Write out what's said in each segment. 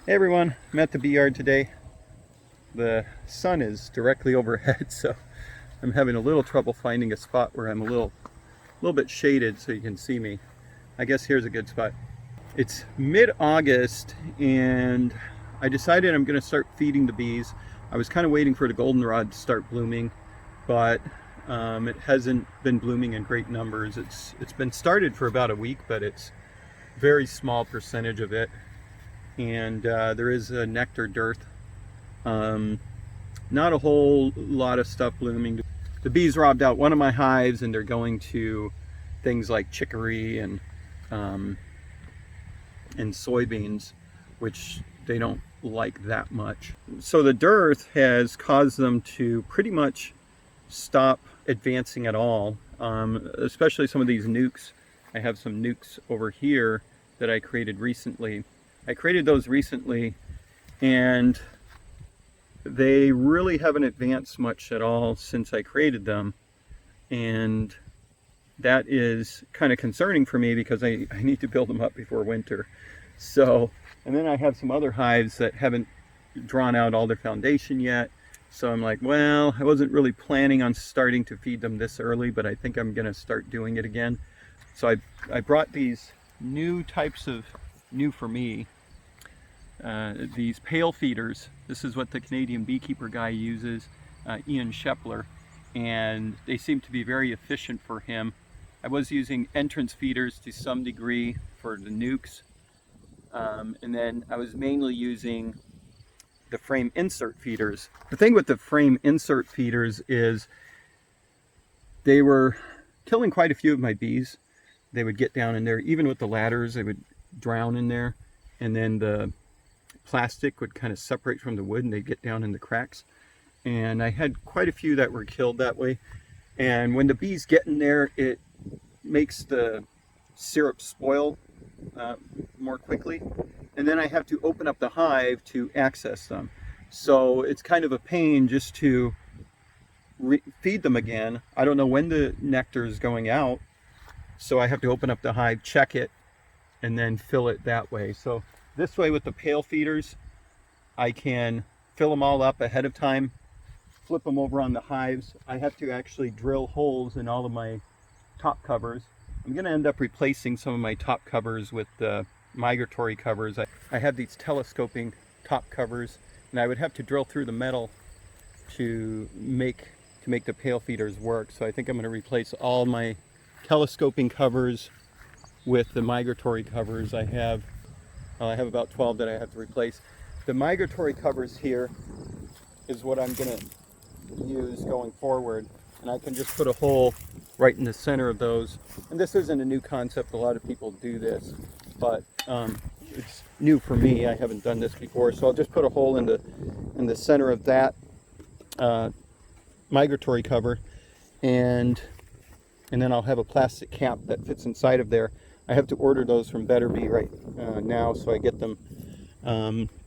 Hey everyone, I'm at the Beeyard today. The sun is directly overhead, so I'm having a little trouble finding a spot where I'm a little bit shaded so you can see me. I guess here's a good spot. It's mid-August and I decided I'm going to start feeding the bees. I was kind of waiting for the goldenrod to start blooming, but it hasn't been blooming in great numbers. It's been started for about a week, but it's very small percentage of it. And there is a nectar dearth. Not a whole lot of stuff blooming. The bees robbed out one of my hives and they're going to things like chicory and soybeans, which they don't like that much. So the dearth has caused them to pretty much stop advancing at all, especially some of these nukes. I have some nukes over here that I created recently. I created those recently and they really haven't advanced much at all since I created them, and that is kind of concerning for me because I need to build them up before winter. So, and then I have some other hives that haven't drawn out all their foundation yet, so I'm like, well, I wasn't really planning on starting to feed them this early, but I think I'm gonna start doing it again. So I brought these new types of, new for me, these pail feeders. This is what the Canadian beekeeper guy uses, Ian Shepler, and they seem to be very efficient for him. I was using entrance feeders to some degree for the nukes, and then I was mainly using the frame insert feeders. The thing with the frame insert feeders is they were killing quite a few of my bees. They would get down in there, even with the ladders, they would drown in there, and then the plastic would kind of separate from the wood and they'd get down in the cracks. And I had quite a few that were killed that way. And when the bees get in there, it makes the syrup spoil more quickly. And then I have to open up the hive to access them. So it's kind of a pain just to feed them again. I don't know when the nectar is going out, so I have to open up the hive, check it, and then fill it that way. So this way with the pail feeders, I can fill them all up ahead of time, flip them over on the hives. I have to actually drill holes in all of my top covers. I'm going to end up replacing some of my top covers with the migratory covers. I have these telescoping top covers, and I would have to drill through the metal to make the pail feeders work. So I think I'm going to replace all my telescoping covers with the migratory covers. I have about 12 that I have to replace. The migratory covers here is what I'm going to use going forward, and I can just put a hole right in the center of those. And this isn't a new concept, a lot of people do this, but it's new for me. I haven't done this before, so I'll just put a hole in the center of that migratory cover, and then I'll have a plastic cap that fits inside of there. I have to order those from Better Bee right now, so I get them.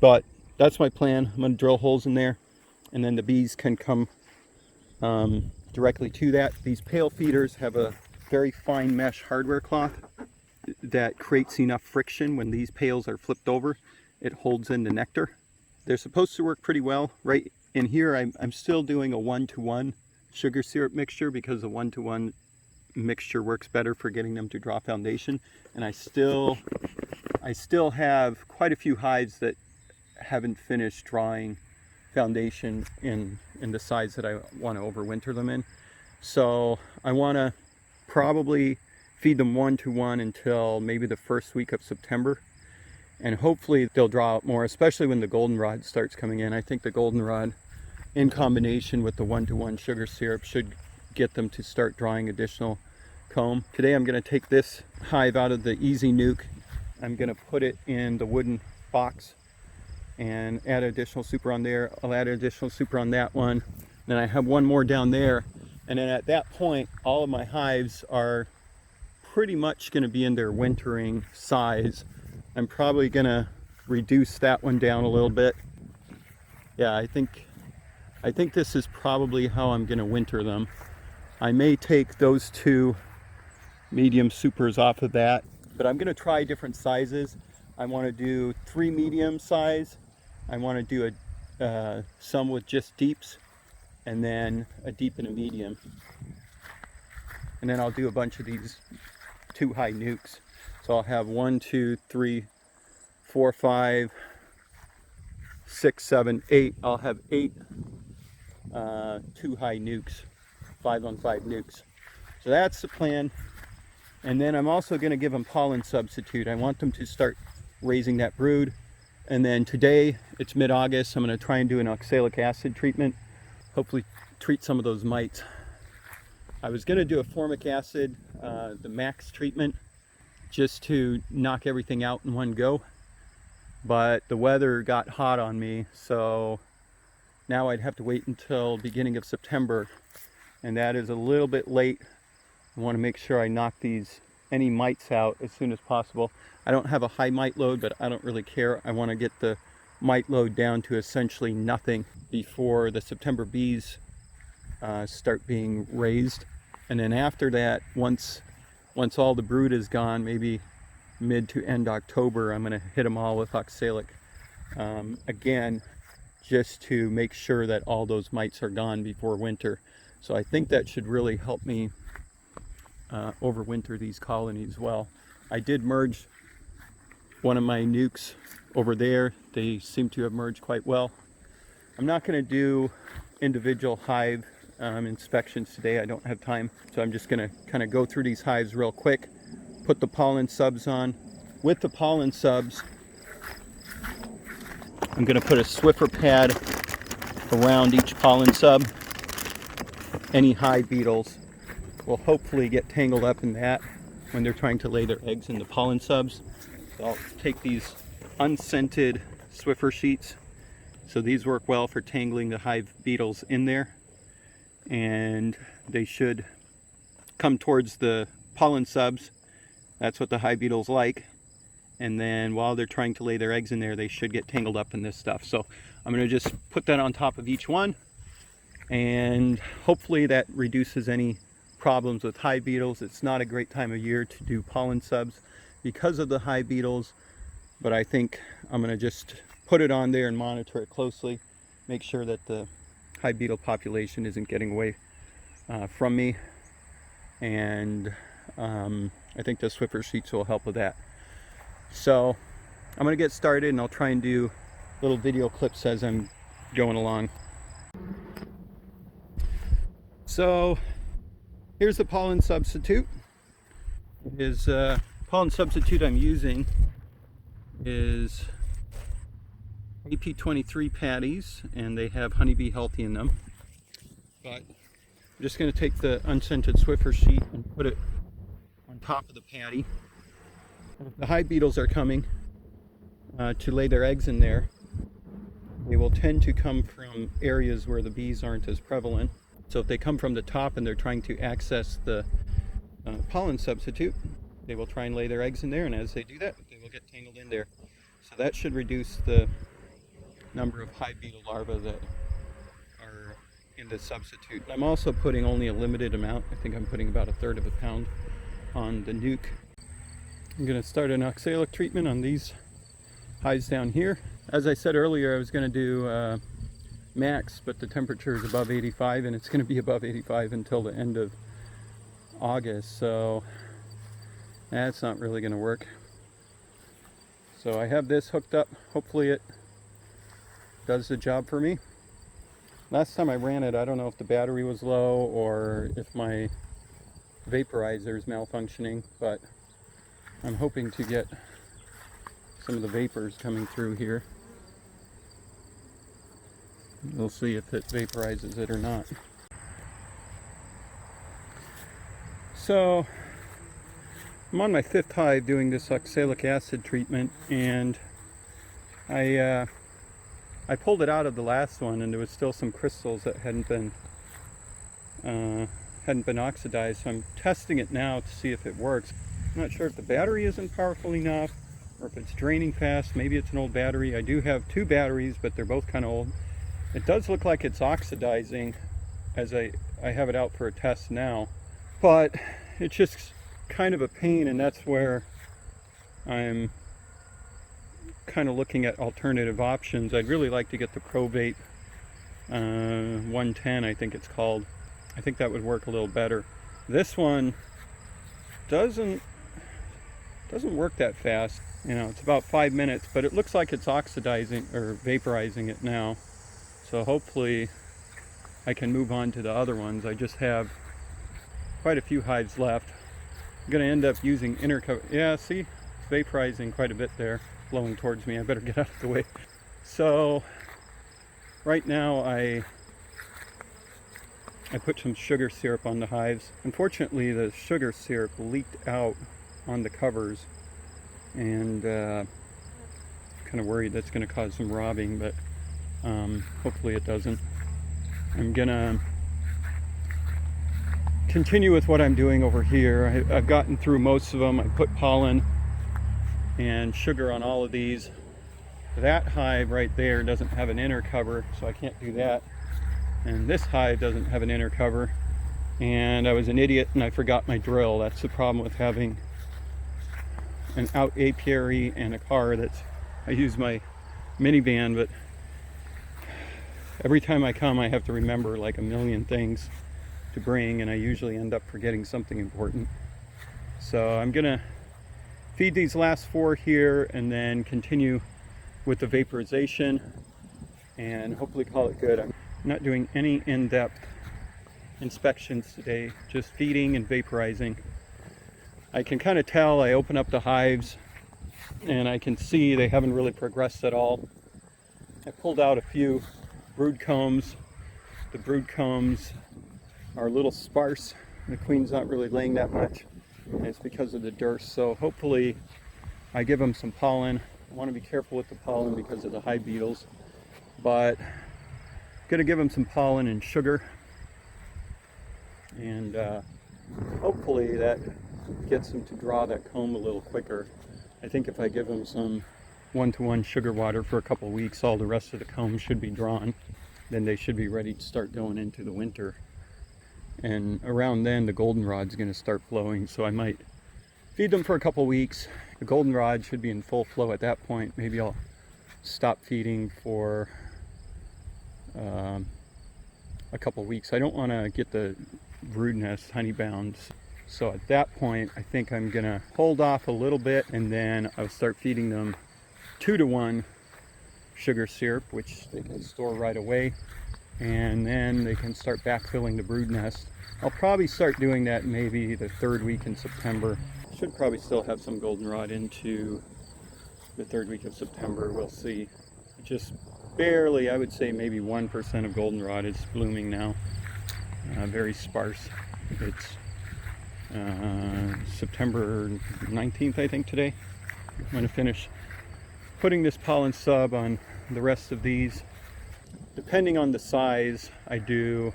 But that's my plan. I'm going to drill holes in there, and then the bees can come directly to that. These pail feeders have a very fine mesh hardware cloth that creates enough friction when these pails are flipped over. It holds in the nectar. They're supposed to work pretty well. Right in here, I'm still doing a 1-to-1 sugar syrup mixture because a 1-to-1 mixture works better for getting them to draw foundation. And I still have quite a few hives that haven't finished drawing foundation in the size that I want to overwinter them in. So I want to probably feed them 1-to-1 until maybe the first week of September, and hopefully they'll draw out more, especially when the goldenrod starts coming in. I think the goldenrod in combination with the 1-to-1 sugar syrup should get them to start drawing additional comb. Today I'm going to take this hive out of the easy nuke. I'm going to put it in the wooden box and add additional super on there. I'll add additional super on that one. Then I have one more down there, and then at that point all of my hives are pretty much going to be in their wintering size. I'm probably going to reduce that one down a little bit. Yeah, I think this is probably how I'm going to winter them. I may take those two medium supers off of that, but I'm going to try different sizes. I want to do 3 medium size. I want to do some with just deeps, and then a deep and a medium. And then I'll do a bunch of these 2 high nukes. So I'll have 1, 2, 3, 4, 5, 6, 7, 8. I'll have 8 2 high nukes, 5-on-5 nukes. So that's the plan. And then I'm also going to give them pollen substitute. I want them to start raising that brood. And then today, it's mid-August, I'm going to try and do an oxalic acid treatment. Hopefully treat some of those mites. I was going to do a formic acid, the max treatment, just to knock everything out in one go. But the weather got hot on me, so now I'd have to wait until beginning of September. And that is a little bit late. I want to make sure I knock any mites out as soon as possible. I don't have a high mite load, but I don't really care. I want to get the mite load down to essentially nothing before the September bees start being raised. And then after that, once all the brood is gone, maybe mid to end October, I'm going to hit them all with oxalic again, just to make sure that all those mites are gone before winter. So I think that should really help me overwinter these colonies well. I did merge one of my nukes over there. They seem to have merged quite well. I'm not going to do individual hive inspections today. I don't have time. So I'm just going to kind of go through these hives real quick, put the pollen subs on. With the pollen subs, I'm going to put a Swiffer pad around each pollen sub. Any hive beetles will hopefully get tangled up in that when they're trying to lay their eggs in the pollen subs. So I'll take these unscented Swiffer sheets. So these work well for tangling the hive beetles in there. And they should come towards the pollen subs. That's what the hive beetles like. And then while they're trying to lay their eggs in there, they should get tangled up in this stuff. So I'm going to just put that on top of each one. And hopefully that reduces any problems with hive beetles. It's not a great time of year to do pollen subs because of the hive beetles, but I think I'm going to just put it on there and monitor it closely, make sure that the hive beetle population isn't getting away from me, and I think the Swiffer sheets will help with that. So I'm going to get started, and I'll try and do little video clips as I'm going along. So here's the pollen substitute. Pollen substitute I'm using is AP23 patties, and they have honeybee healthy in them. But I'm just going to take the unscented Swiffer sheet and put it on top of the patty. And if the hive beetles are coming to lay their eggs in there, they will tend to come from areas where the bees aren't as prevalent. So if they come from the top and they're trying to access the pollen substitute, they will try and lay their eggs in there, and as they do that, they will get tangled in there. So that should reduce the number of hive beetle larvae that are in the substitute. I'm also putting only a limited amount. I think I'm putting about 1/3 of a pound on the nuke. I'm going to start an oxalic treatment on these hives down here. As I said earlier, I was going to do max, but the temperature is above 85, and it's going to be above 85 until the end of August, so that's not really going to work. So I have this hooked up. Hopefully it does the job for me. Last time I ran it, I don't know if the battery was low or if my vaporizer is malfunctioning, but I'm hoping to get some of the vapors coming through here. We'll see if it vaporizes it or not. So I'm on my 5th hive doing this oxalic acid treatment, and I pulled it out of the last one, and there was still some crystals that hadn't been oxidized. So I'm testing it now to see if it works. I'm not sure if the battery isn't powerful enough or if it's draining fast. Maybe it's an old battery. I do have 2 batteries, but they're both kind of old. It does look like it's oxidizing as I have it out for a test now, but it's just kind of a pain, and that's where I'm kind of looking at alternative options. I'd really like to get the Probate 110, I think it's called. I think that would work a little better. This one doesn't work that fast. You know, it's about 5 minutes, but it looks like it's oxidizing or vaporizing it now. So hopefully I can move on to the other ones. I just have quite a few hives left. I'm going to end up using inner cover. Yeah, see, it's vaporizing quite a bit there, blowing towards me. I better get out of the way. So right now I put some sugar syrup on the hives. Unfortunately, the sugar syrup leaked out on the covers, and kind of worried that's going to cause some robbing, but hopefully it doesn't. I'm gonna continue with what I'm doing over here. I've gotten through most of them. I put pollen and sugar on all of these. That hive right there doesn't have an inner cover, so I can't do that. And this hive doesn't have an inner cover, and I was an idiot and I forgot my drill. That's the problem with having an out apiary and a car. I use my minivan, but every time I come I have to remember like a million things to bring, and I usually end up forgetting something important. So I'm gonna feed these last 4 here and then continue with the vaporization and hopefully call it good. I'm not doing any in-depth inspections today, just feeding and vaporizing. I can kind of tell, I open up the hives and I can see they haven't really progressed at all. I pulled out a few brood combs. The brood combs are a little sparse. The queen's not really laying that much, and it's because of the dearth. So hopefully I give them some pollen. I want to be careful with the pollen because of the hive beetles, but I'm gonna give them some pollen and sugar, and hopefully that gets them to draw that comb a little quicker. I think if I give them some 1-to-1 sugar water for a couple of weeks, all the rest of the comb should be drawn. Then they should be ready to start going into the winter. And around then the goldenrod's going to start flowing, so I might feed them for a couple of weeks. The goldenrod should be in full flow at that point. Maybe I'll stop feeding for a couple of weeks. I don't want to get the brood nest honeybound. So at that point, I think I'm gonna hold off a little bit, and then I'll start feeding them 2-to-1 sugar syrup, which they can store right away, and then they can start backfilling the brood nest. I'll probably start doing that maybe the 3rd week in September. Should probably still have some goldenrod into the 3rd week of September. We'll see. Just barely, I would say maybe 1% of goldenrod is blooming now. Very sparse. It's September 19th, I think, today. I'm going to finish putting this pollen sub on the rest of these. Depending on the size, I do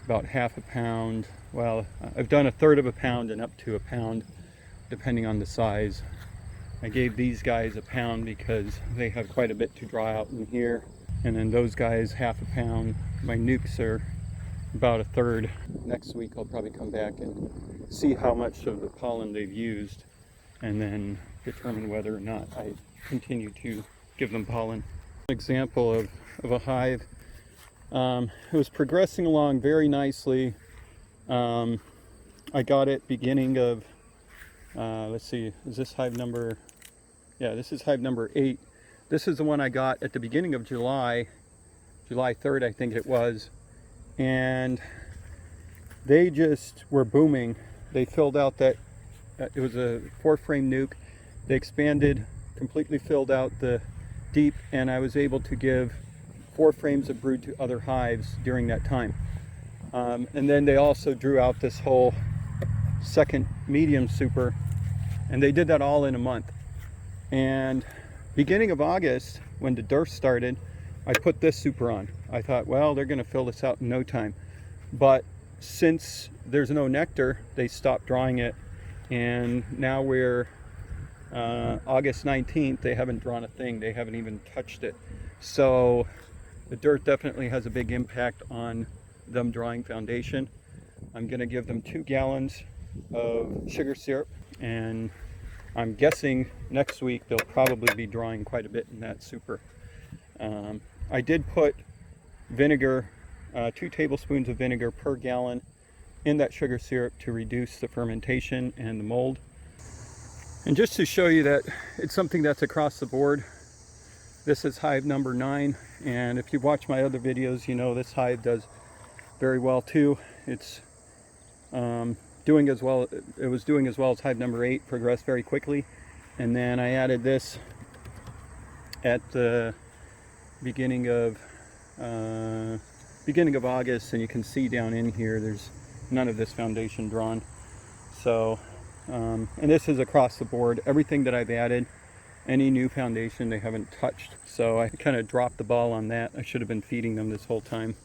about half a pound. Well, I've done 1/3 of a pound and up to a pound, depending on the size. I gave these guys a pound because they have quite a bit to draw out in here. And then those guys, half a pound. My nukes are about 1/3. Next week I'll probably come back and see how much of the pollen they've used, and then determine whether or not I continue to give them pollen. An example of a hive. It was progressing along very nicely. I got it beginning of, let's see, is this hive number? Yeah, this is hive number 8. This is the one I got at the beginning of July 3rd, I think it was. And they just were booming. They filled out that, it was a 4-frame nuke. They expanded, completely filled out the deep, and I was able to give 4 frames of brood to other hives during that time. And then they also drew out this whole second medium super, and they did that all in a month. And beginning of August, when the dearth started, I put this super on. I thought, well, they're going to fill this out in no time. But since there's no nectar, they stopped drawing it, and now we're August 19th. They haven't drawn a thing. They haven't even touched it. So the dearth definitely has a big impact on them drawing foundation. I'm going to give them 2 gallons of sugar syrup, and I'm guessing next week they'll probably be drawing quite a bit in that super. I did put vinegar, 2 tablespoons of vinegar per gallon in that sugar syrup to reduce the fermentation and the mold. And just to show you that it's something that's across the board, this is hive number 9, and if you've watched my other videos, you know this hive does very well too. It's doing as well. It was doing as well as hive number 8, progressed very quickly, and then I added this at the beginning of August, and you can see down in here there's none of this foundation drawn. So and this is across the board, everything that I've added, any new foundation they haven't touched. So I kind of dropped the ball on that. I should have been feeding them this whole time.